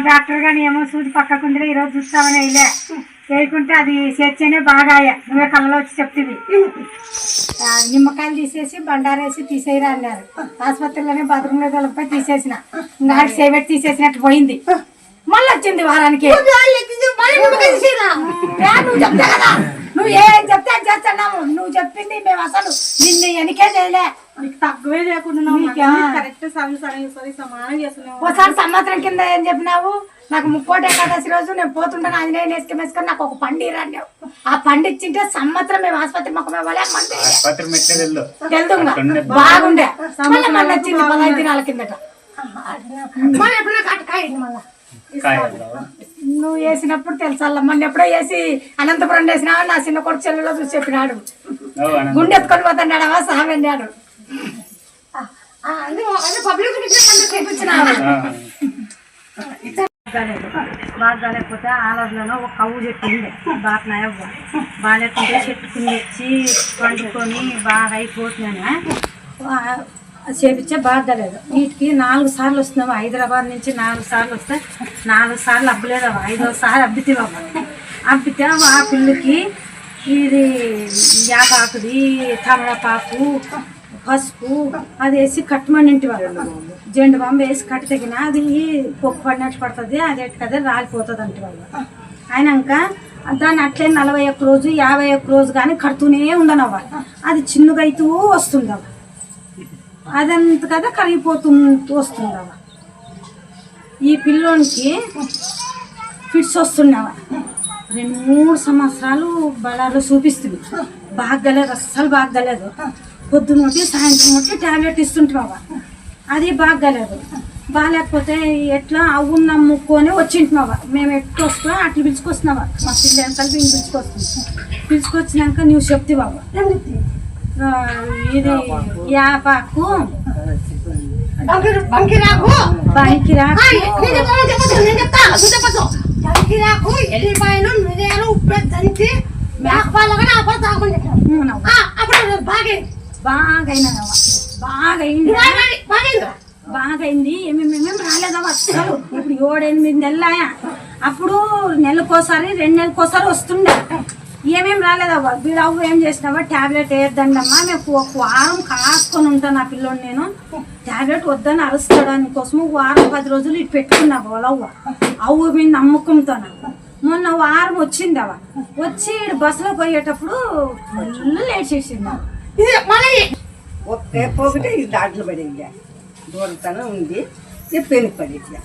Doctor గాని ఏమో సూది పక్కకుందిలే ఈరోజు చూస్తామని వెళ్ళా చేయకుంటే అది చేర్చేనే బాగా నువ్వే కళ్ళలో వచ్చి చెప్తుంది. నిమ్మకాయలు తీసేసి బండారేసి తీసేయరా అన్నారు. ఆసుపత్రిలోనే బాత్రూంలో తొలగిపోయి తీసేసిన ఇంకా సేవెట్ తీసేసినట్టు పోయింది. మళ్ళీ వచ్చింది వారానికి. నువ్వు ఏం చెప్తే అది చేస్తున్నాము. నువ్వు చెప్పింది మేము అసలు నిన్ను ఎనికే చేయలే. తక్కువే లేకుండా ఒకసారి సంవత్సరం కింద ఏం చెప్పినావు నాకు ముక్కోటి ఏకాదశి రోజు నేను పోతుంటాను ఆంజనేయ వేసుకొని నాకు ఒక పండు ఇరాన్నావు. ఆ పండు ఇచ్చింటే సంవత్సరం మేము ఆసుపత్రి మొక్క బాగుండే. మళ్ళీ వచ్చింది 15 దినాల కిందట. నువ్వు వేసినప్పుడు తెలుసా మొన్న ఎప్పుడో వేసి అనంతపురం వేసినా నా చిన్న కొడుకు చెల్లెలో చూసి చెప్పినాడు. గుండె ఎత్తుకొని పోతున్నాడవా సామన్నాడు. బాగా లేకపోతే ఆలోచనలో ఒక కవ్వు చెప్పింది బాగా బాగాలేకుంటే చెట్టుకుని తెచ్చి వండుకొని బాగా అయిపోతున్నాను చేపించే బాగా లేదు. వీటికి 4 సార్లు వస్తున్నావు. హైదరాబాద్ నుంచి 4 సార్లు వస్తే 4 సార్లు అబ్బలేదవా. 5వ సారి అబ్బితేవా. అబ్బితే ఆ పిల్లకి ఇది యాపాకుది తమలపాకు పసుపు అది వేసి కట్టమని ఇంటి వాళ్ళు జెండు బాంబు వేసి కట్టి తగిన అది పొక్కు పడినట్టు పడుతుంది. అది ఎట్టు కదా రాలిపోతుంది అంటే వాళ్ళు. అయినాక దాన్ని అట్లే 41 రోజు 51 రోజు కానీ కడుతూనే ఉండనవ్వ. అది చిన్నగా అవుతూ వస్తుందవ. అదంత కదా కరిగిపోతూ వస్తుందవ. ఈ పిల్లోనికి ఫిట్స్ వస్తున్నావా 2-3 సంవత్సరాలు బలాలు చూపిస్తుంది. బాగలేదు, అస్సలు బాగలేదు. పొద్దున్నటి సాయంత్రం ఒకటి టాబ్లెట్ ఇస్తుంటావా. అది బాగలేదు. బాగాలేకపోతే ఎట్లా అవ్వు నమ్ముకొని వచ్చింటున్నావా. మేము ఎట్లా వస్తున్నాం అట్లా పిలుచుకొస్తున్నావా. మా పిల్లలు కలిపి పిలుచుకొచ్చినాక నువ్వు చెప్తావా ఇది యాపాకు బాగైంది. ఏమేమేమేం రాలేదవా అసలు. ఇప్పుడు 7-8 నెలలాయా. అప్పుడు నెలకోసారి 2 నెలలకోసారి వస్తుండే. ఏమేం రాలేదవ్వ. వీడవ్వ ఏం చేసినావా ట్యాబ్లెట్ వేయద్దండమ్మా మేము ఒక వారం కాసుకొని ఉంటాను. ఆ పిల్లోని నేను ట్యాబ్లెట్ వద్దని అరుస్తాడాని కోసము 10 రోజులు ఇటు పెట్టుకున్నావు వాళ్ళవ్వ. అవ్వ మీద నమ్మకంతోన మొన్న వారం వచ్చిందవ. వచ్చి బస్సులో పోయేటప్పుడు ఫుల్ లేట్ చేసింది. ఒకే పోగితే ఇది దాంట్లో పడేది దూరంతనం ఉంది పెనుకు పడేది.